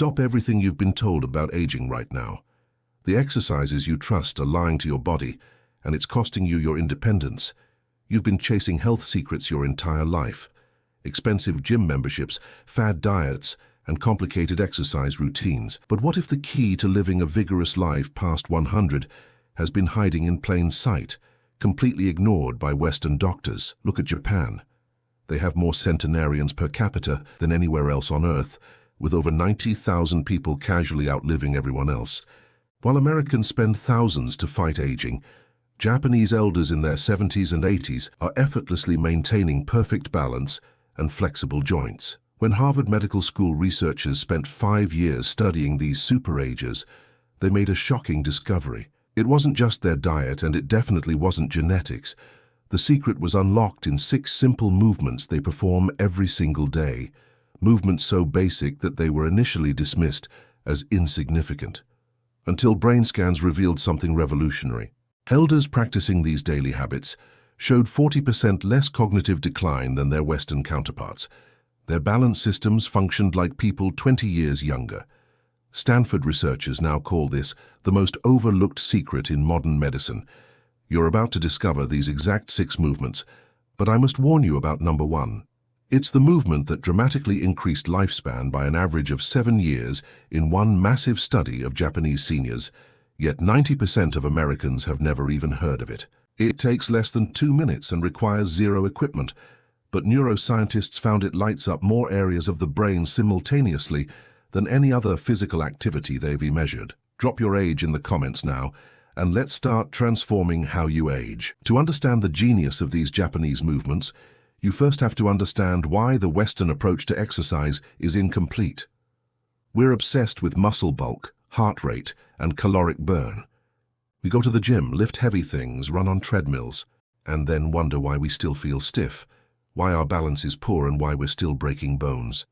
Stop everything you've been told about aging right now. The exercises you trust are lying to your body, and it's costing you your independence. You've been chasing health secrets your entire life. Expensive gym memberships, fad diets, and complicated exercise routines. But what if the key to living a vigorous life past 100 has been hiding in plain sight, completely ignored by Western doctors? Look at Japan. They have more centenarians per capita than anywhere else on Earth, with over 90,000 people casually outliving everyone else. While Americans spend thousands to fight aging, Japanese elders in their 70s and 80s are effortlessly maintaining perfect balance and flexible joints. When Harvard Medical School researchers spent 5 years studying these super-agers, they made a shocking discovery. It wasn't just their diet, and it definitely wasn't genetics. The secret was unlocked in 6 simple movements they perform every single day, movements so basic that they were initially dismissed as insignificant, until brain scans revealed something revolutionary. Elders practicing these daily habits showed 40% less cognitive decline than their Western counterparts. Their balance systems functioned like people 20 years younger. Stanford researchers now call this the most overlooked secret in modern medicine. You're about to discover these exact 6 movements, but I must warn you about number 1. It's the movement that dramatically increased lifespan by an average of 7 years in one massive study of Japanese seniors, yet 90% of Americans have never even heard of it. It takes less than 2 minutes and requires zero equipment, but neuroscientists found it lights up more areas of the brain simultaneously than any other physical activity they've measured. Drop your age in the comments now, and let's start transforming how you age. To understand the genius of these Japanese movements, you first have to understand why the Western approach to exercise is incomplete. We're obsessed with muscle bulk, heart rate, and caloric burn. We go to the gym, lift heavy things, run on treadmills, and then wonder why we still feel stiff, why our balance is poor, and why we're still breaking bones.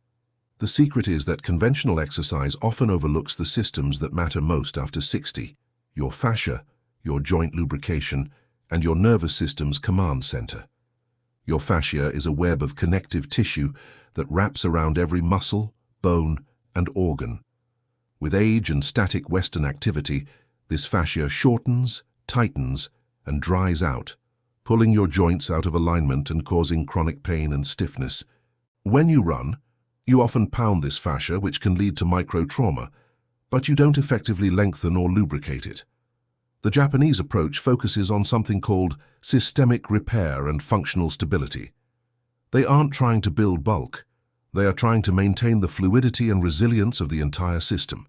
The secret is that conventional exercise often overlooks the systems that matter most after 60. Your fascia, your joint lubrication, and your nervous system's command center. Your fascia is a web of connective tissue that wraps around every muscle, bone, and organ. With age and static Western activity, this fascia shortens, tightens, and dries out, pulling your joints out of alignment and causing chronic pain and stiffness. When you run, you often pound this fascia, which can lead to micro-trauma, but you don't effectively lengthen or lubricate it. The Japanese approach focuses on something called systemic repair and functional stability. They aren't trying to build bulk. They are trying to maintain the fluidity and resilience of the entire system.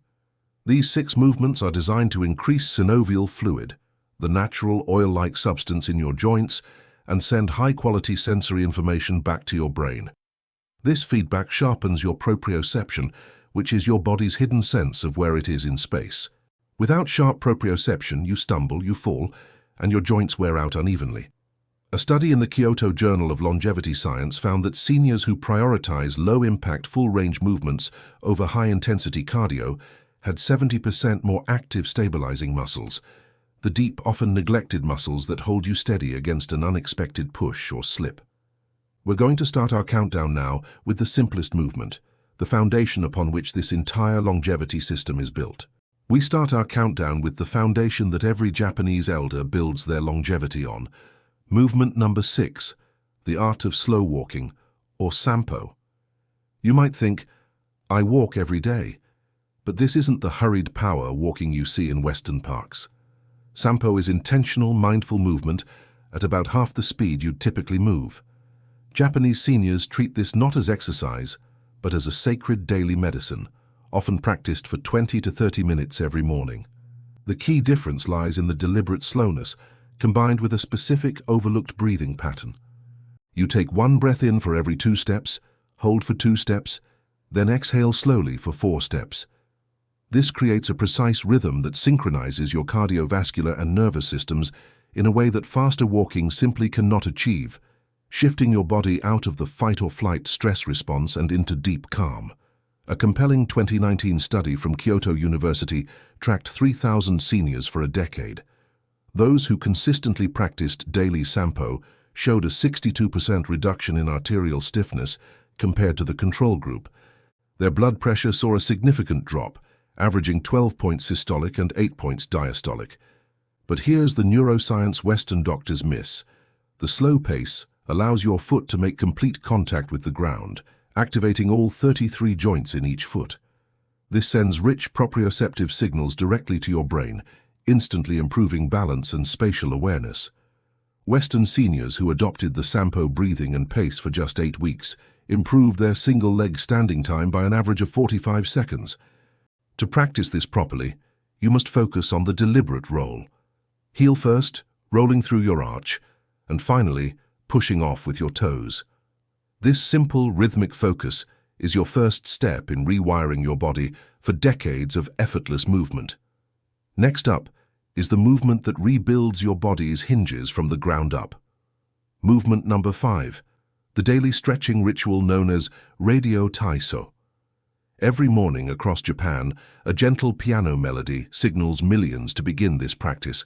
These 6 movements are designed to increase synovial fluid, the natural oil-like substance in your joints, and send high-quality sensory information back to your brain. This feedback sharpens your proprioception, which is your body's hidden sense of where it is in space. Without sharp proprioception, you stumble, you fall, and your joints wear out unevenly. A study in the Kyoto Journal of Longevity Science found that seniors who prioritize low-impact full-range movements over high-intensity cardio had 70% more active stabilizing muscles, the deep, often neglected muscles that hold you steady against an unexpected push or slip. We're going to start our countdown now with the simplest movement, the foundation upon which this entire longevity system is built. We start our countdown with the foundation that every Japanese elder builds their longevity on. Movement number 6, the art of slow walking, or Sampo. You might think, I walk every day, but this isn't the hurried power walking you see in Western parks. Sampo is intentional, mindful movement at about half the speed you'd typically move. Japanese seniors treat this not as exercise, but as a sacred daily medicine, often practiced for 20 to 30 minutes every morning. The key difference lies in the deliberate slowness, combined with a specific overlooked breathing pattern. You take 1 breath in for every 2 steps, hold for 2 steps, then exhale slowly for 4 steps. This creates a precise rhythm that synchronizes your cardiovascular and nervous systems in a way that faster walking simply cannot achieve, shifting your body out of the fight-or-flight stress response and into deep calm. A compelling 2019 study from Kyoto University tracked 3,000 seniors for a decade. Those who consistently practiced daily Sampo showed a 62% reduction in arterial stiffness compared to the control group. Their blood pressure saw a significant drop, averaging 12 points systolic and 8 points diastolic. But here's the neuroscience Western doctors miss. The slow pace allows your foot to make complete contact with the ground, activating all 33 joints in each foot. This sends rich proprioceptive signals directly to your brain, instantly improving balance and spatial awareness. Western seniors who adopted the Sampo breathing and pace for just 8 weeks improved their single-leg standing time by an average of 45 seconds. To practice this properly, you must focus on the deliberate roll. Heel first, rolling through your arch, and finally, pushing off with your toes. This simple, rhythmic focus is your first step in rewiring your body for decades of effortless movement. Next up is the movement that rebuilds your body's hinges from the ground up. Movement number 5, the daily stretching ritual known as Radio Taiso. Every morning across Japan, a gentle piano melody signals millions to begin this practice,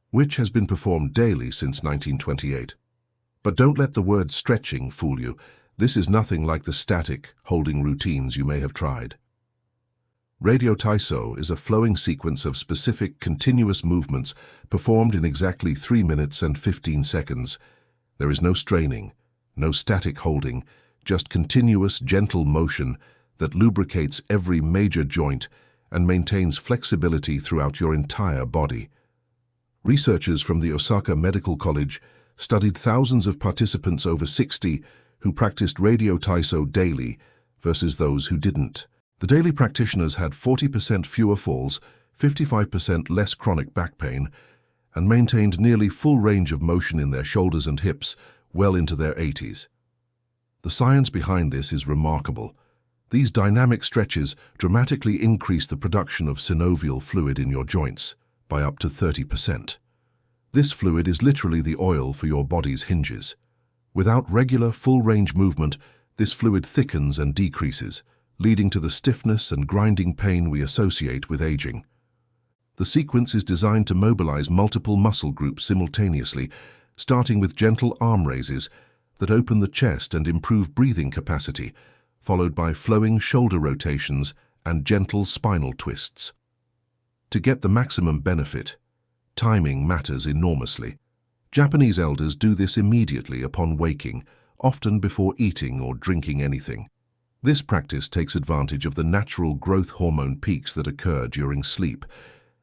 which has been performed daily since 1928. But don't let the word stretching fool you. This is nothing like the static, holding routines you may have tried. Radio Taiso is a flowing sequence of specific, continuous movements performed in exactly 3 minutes and 15 seconds. There is no straining, no static holding, just continuous, gentle motion that lubricates every major joint and maintains flexibility throughout your entire body. Researchers from the Osaka Medical College studied thousands of participants over 60 who practiced Radio Taiso daily versus those who didn't. The daily practitioners had 40% fewer falls, 55% less chronic back pain, and maintained nearly full range of motion in their shoulders and hips well into their 80s. The science behind this is remarkable. These dynamic stretches dramatically increase the production of synovial fluid in your joints by up to 30%. This fluid is literally the oil for your body's hinges. Without regular, full-range movement, this fluid thickens and decreases, leading to the stiffness and grinding pain we associate with aging. The sequence is designed to mobilize multiple muscle groups simultaneously, starting with gentle arm raises that open the chest and improve breathing capacity, followed by flowing shoulder rotations and gentle spinal twists. To get the maximum benefit, timing matters enormously. Japanese elders do this immediately upon waking, often before eating or drinking anything. This practice takes advantage of the natural growth hormone peaks that occur during sleep,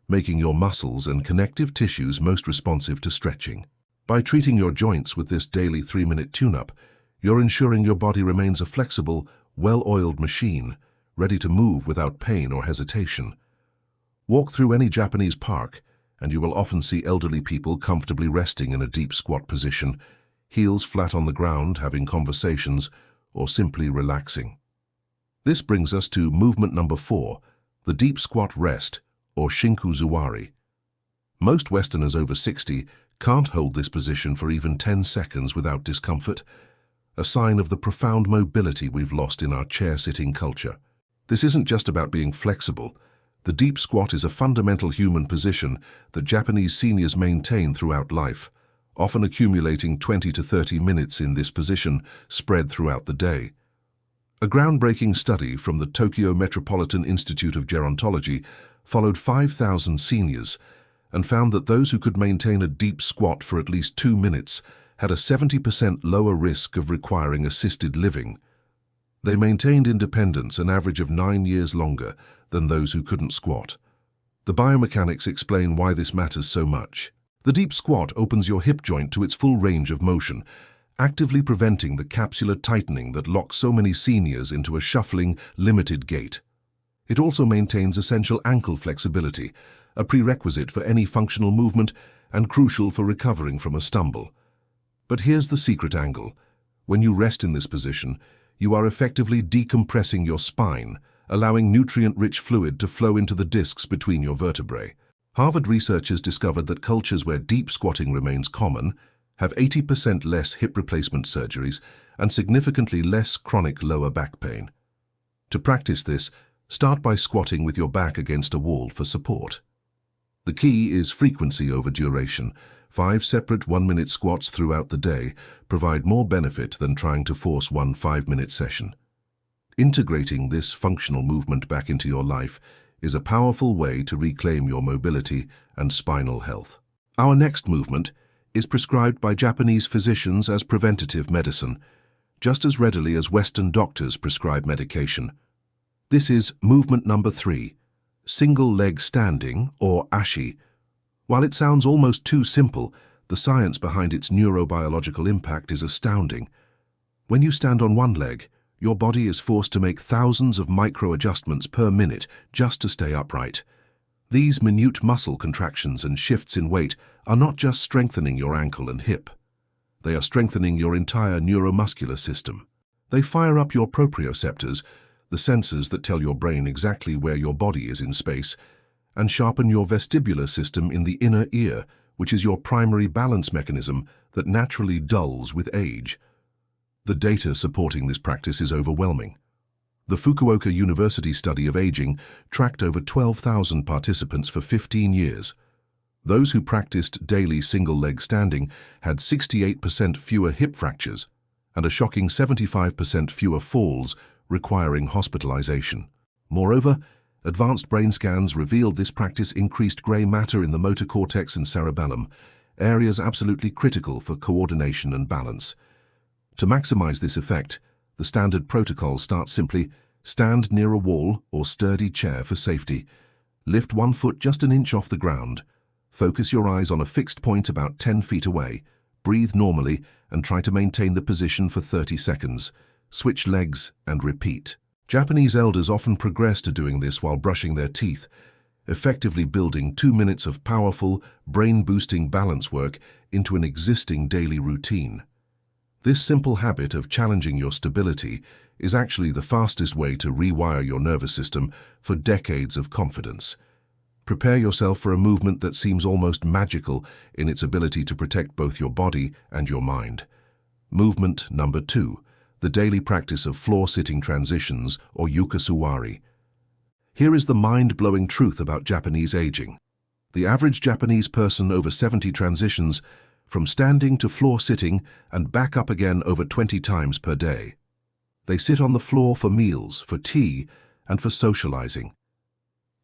making your muscles and connective tissues most responsive to stretching. By treating your joints with this daily 3-minute tune-up, you're ensuring your body remains a flexible, well-oiled machine, ready to move without pain or hesitation. Walk through any Japanese park, and you will often see elderly people comfortably resting in a deep squat position, heels flat on the ground, having conversations, or simply relaxing. This brings us to movement number 4, the deep squat rest, or shinku-zuwari. Most Westerners over 60 can't hold this position for even 10 seconds without discomfort, a sign of the profound mobility we've lost in our chair-sitting culture. This isn't just about being flexible. The deep squat is a fundamental human position that Japanese seniors maintain throughout life, often accumulating 20 to 30 minutes in this position spread throughout the day. A groundbreaking study from the Tokyo Metropolitan Institute of Gerontology followed 5,000 seniors and found that those who could maintain a deep squat for at least 2 minutes had a 70% lower risk of requiring assisted living. They maintained independence an average of 9 years longer than those who couldn't squat. The biomechanics explain why this matters so much. The deep squat opens your hip joint to its full range of motion, actively preventing the capsular tightening that locks so many seniors into a shuffling, limited gait. It also maintains essential ankle flexibility, a prerequisite for any functional movement and crucial for recovering from a stumble. But here's the secret angle. When you rest in this position, you are effectively decompressing your spine, allowing nutrient-rich fluid to flow into the discs between your vertebrae. Harvard researchers discovered that cultures where deep squatting remains common have 80% less hip replacement surgeries and significantly less chronic lower back pain. To practice this, start by squatting with your back against a wall for support. The key is frequency over duration. 5 separate 1-minute squats throughout the day provide more benefit than trying to force one 5-minute session. Integrating this functional movement back into your life is a powerful way to reclaim your mobility and spinal health. Our next movement is prescribed by Japanese physicians as preventative medicine, just as readily as Western doctors prescribe medication. This is movement number 3, single leg standing, or ashi. While it sounds almost too simple, the science behind its neurobiological impact is astounding. When you stand on one leg, your body is forced to make thousands of micro-adjustments per minute just to stay upright. These minute muscle contractions and shifts in weight are not just strengthening your ankle and hip. They are strengthening your entire neuromuscular system. They fire up your proprioceptors, the sensors that tell your brain exactly where your body is in space, and sharpen your vestibular system in the inner ear, which is your primary balance mechanism that naturally dulls with age. The data supporting this practice is overwhelming. The Fukuoka University study of aging tracked over 12,000 participants for 15 years. Those who practiced daily single-leg standing had 68% fewer hip fractures and a shocking 75% fewer falls requiring hospitalization. Moreover, advanced brain scans revealed this practice increased gray matter in the motor cortex and cerebellum, areas absolutely critical for coordination and balance. To maximize this effect, the standard protocol starts simply: stand near a wall or sturdy chair for safety, lift one foot just an inch off the ground, focus your eyes on a fixed point about 10 feet away, breathe normally and try to maintain the position for 30 seconds, switch legs and repeat. Japanese elders often progress to doing this while brushing their teeth, effectively building 2 minutes of powerful, brain-boosting balance work into an existing daily routine. This simple habit of challenging your stability is actually the fastest way to rewire your nervous system for decades of confidence. Prepare yourself for a movement that seems almost magical in its ability to protect both your body and your mind. Movement number 2, the daily practice of floor-sitting transitions, or yukasuwari. Here is the mind-blowing truth about Japanese aging. The average Japanese person over 70 transitions from standing to floor sitting and back up again over 20 times per day. They sit on the floor for meals, for tea, and for socializing.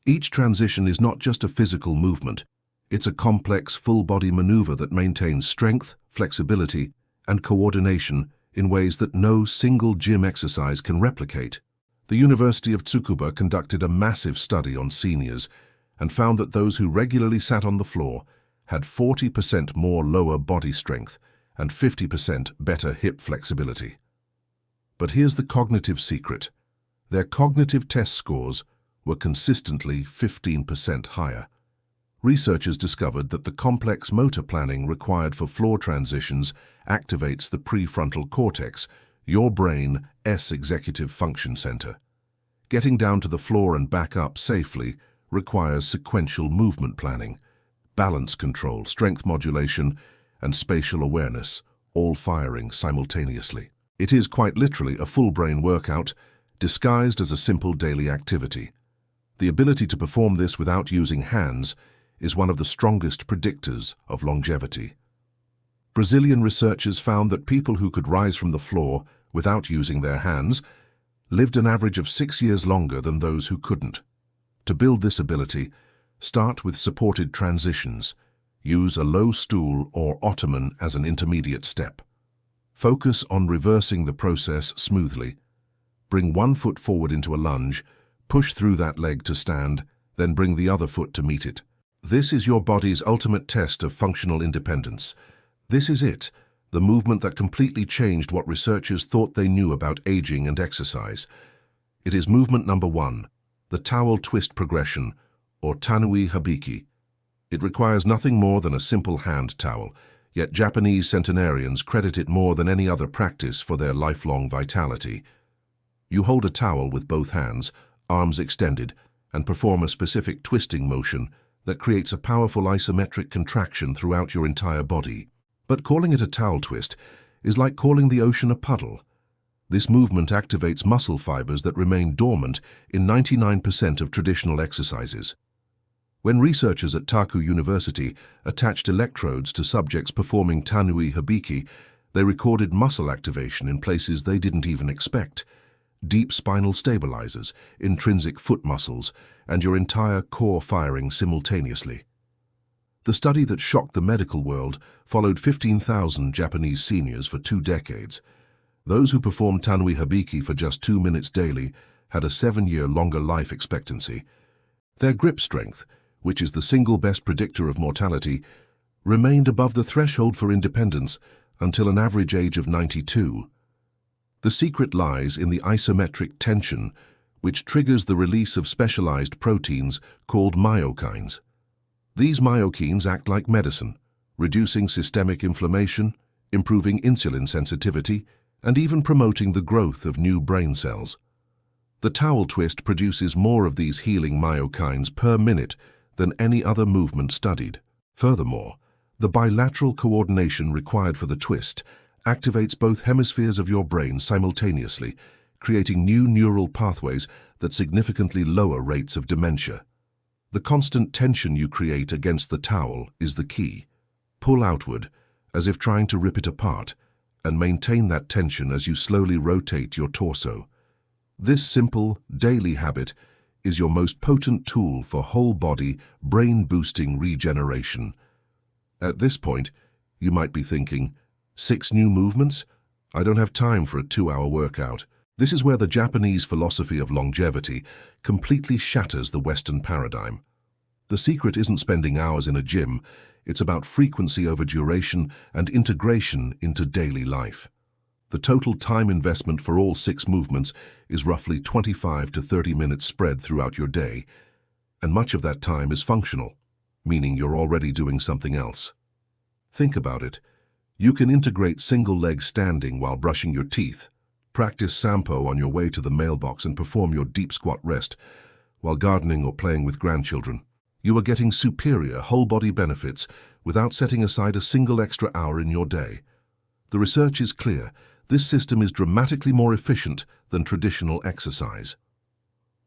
Each transition is not just a physical movement, it's a complex full-body maneuver that maintains strength, flexibility, and coordination in ways that no single gym exercise can replicate. The University of Tsukuba conducted a massive study on seniors and found that those who regularly sat on the floor had 40% more lower body strength and 50% better hip flexibility. But here's the cognitive secret. Their cognitive test scores were consistently 15% higher. Researchers discovered that the complex motor planning required for floor transitions activates the prefrontal cortex, your brain's executive function center. Getting down to the floor and back up safely requires sequential movement planning, balance control, strength modulation, and spatial awareness, all firing simultaneously. It is quite literally a full-brain workout, disguised as a simple daily activity. The ability to perform this without using hands is one of the strongest predictors of longevity. Brazilian researchers found that people who could rise from the floor without using their hands lived an average of 6 years longer than those who couldn't. To build this ability, start with supported transitions. Use a low stool or ottoman as an intermediate step. Focus on reversing the process smoothly. Bring one foot forward into a lunge, push through that leg to stand, then bring the other foot to meet it. This is your body's ultimate test of functional independence. This is it, the movement that completely changed what researchers thought they knew about aging and exercise. It is movement number 1, the towel twist progression, or tanui habiki. It requires nothing more than a simple hand towel, yet Japanese centenarians credit it more than any other practice for their lifelong vitality. You hold a towel with both hands, arms extended, and perform a specific twisting motion that creates a powerful isometric contraction throughout your entire body. But calling it a towel twist is like calling the ocean a puddle. This movement activates muscle fibers that remain dormant in 99% of traditional exercises. When researchers at Taku University attached electrodes to subjects performing tanui habiki, they recorded muscle activation in places they didn't even expect. deep spinal stabilizers, intrinsic foot muscles, and your entire core firing simultaneously. The study that shocked the medical world followed 15,000 Japanese seniors for 2 decades. Those who performed tanwi hibiki for just 2 minutes daily had a 7-year longer life expectancy. Their grip strength, which is the single best predictor of mortality, remained above the threshold for independence until an average age of 92. The secret lies in the isometric tension, which triggers the release of specialized proteins called myokines. These myokines act like medicine, reducing systemic inflammation, improving insulin sensitivity, and even promoting the growth of new brain cells. The towel twist produces more of these healing myokines per minute than any other movement studied. Furthermore, the bilateral coordination required for the twist activates both hemispheres of your brain simultaneously, creating new neural pathways that significantly lower rates of dementia. The constant tension you create against the towel is the key. Pull outward, as if trying to rip it apart, and maintain that tension as you slowly rotate your torso. This simple, daily habit is your most potent tool for whole-body, brain-boosting regeneration. At this point, you might be thinking, 6 new movements? I don't have time for a 2-hour workout. This is where the Japanese philosophy of longevity completely shatters the Western paradigm. The secret isn't spending hours in a gym, it's about frequency over duration and integration into daily life. The total time investment for all 6 movements is roughly 25 to 30 minutes spread throughout your day, and much of that time is functional, meaning you're already doing something else. Think about it. You can integrate single leg standing while brushing your teeth, practice sampo on your way to the mailbox, and perform your deep squat rest while gardening or playing with grandchildren. You are getting superior whole-body benefits without setting aside a single extra hour in your day. The research is clear. This system is dramatically more efficient than traditional exercise.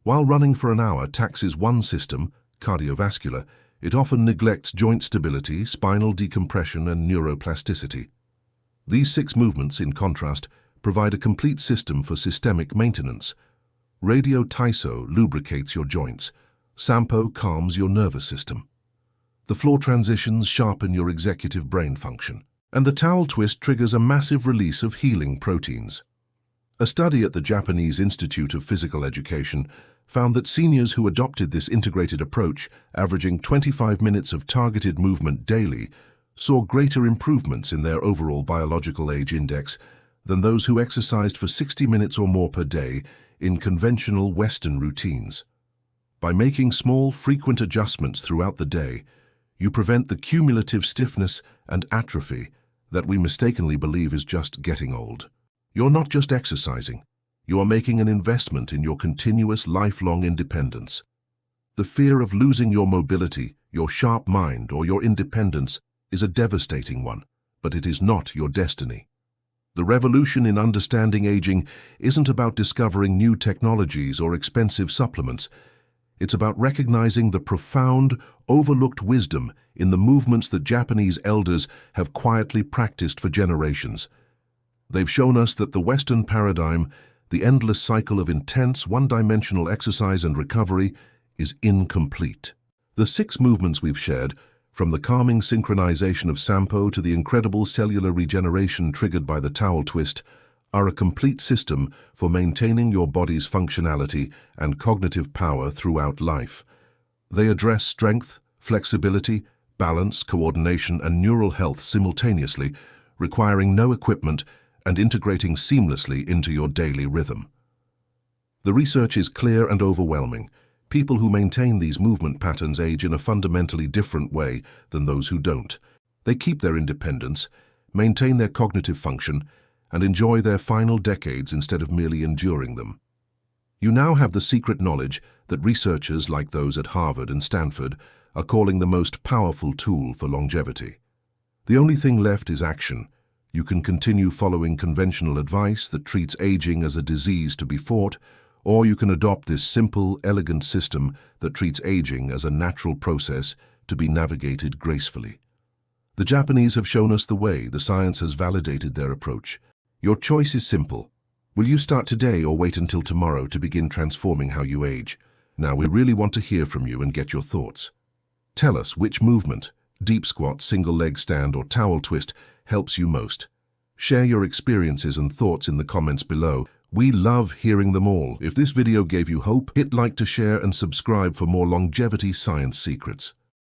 While running for an hour taxes one system, cardiovascular, it often neglects joint stability, spinal decompression, and neuroplasticity. These 6 movements, in contrast, provide a complete system for systemic maintenance. Radio Taiso lubricates your joints. Sampo calms your nervous system. The floor transitions sharpen your executive brain function. And the towel twist triggers a massive release of healing proteins. A study at the Japanese Institute of Physical Education found that seniors who adopted this integrated approach, averaging 25 minutes of targeted movement daily, saw greater improvements in their overall biological age index than those who exercised for 60 minutes or more per day in conventional Western routines. By making small, frequent adjustments throughout the day, you prevent the cumulative stiffness and atrophy that we mistakenly believe is just getting old. You're not just exercising, you are making an investment in your continuous lifelong independence. The fear of losing your mobility, your sharp mind, or your independence is a devastating one, but it is not your destiny. The revolution in understanding aging isn't about discovering new technologies or expensive supplements. It's about recognizing the profound, overlooked wisdom in the movements that Japanese elders have quietly practiced for generations. They've shown us that the Western paradigm, the endless cycle of intense, one-dimensional exercise and recovery, is incomplete. The 6 movements we've shared, from the calming synchronization of Sampo to the incredible cellular regeneration triggered by the towel twist, are a complete system for maintaining your body's functionality and cognitive power throughout life. They address strength, flexibility, balance, coordination, and neural health simultaneously, requiring no equipment and integrating seamlessly into your daily rhythm. The research is clear and overwhelming. People who maintain these movement patterns age in a fundamentally different way than those who don't. They keep their independence, maintain their cognitive function, and enjoy their final decades instead of merely enduring them. You now have the secret knowledge that researchers like those at Harvard and Stanford are calling the most powerful tool for longevity. The only thing left is action. You can continue following conventional advice that treats aging as a disease to be fought, or you can adopt this simple, elegant system that treats aging as a natural process to be navigated gracefully. The Japanese have shown us the way. The science has validated their approach. Your choice is simple. Will you start today or wait until tomorrow to begin transforming how you age? Now, we really want to hear from you and get your thoughts. Tell us which movement, deep squat, single leg stand, or towel twist, helps you most. Share your experiences and thoughts in the comments below. We love hearing them all. If this video gave you hope, hit like to share and subscribe for more longevity science secrets.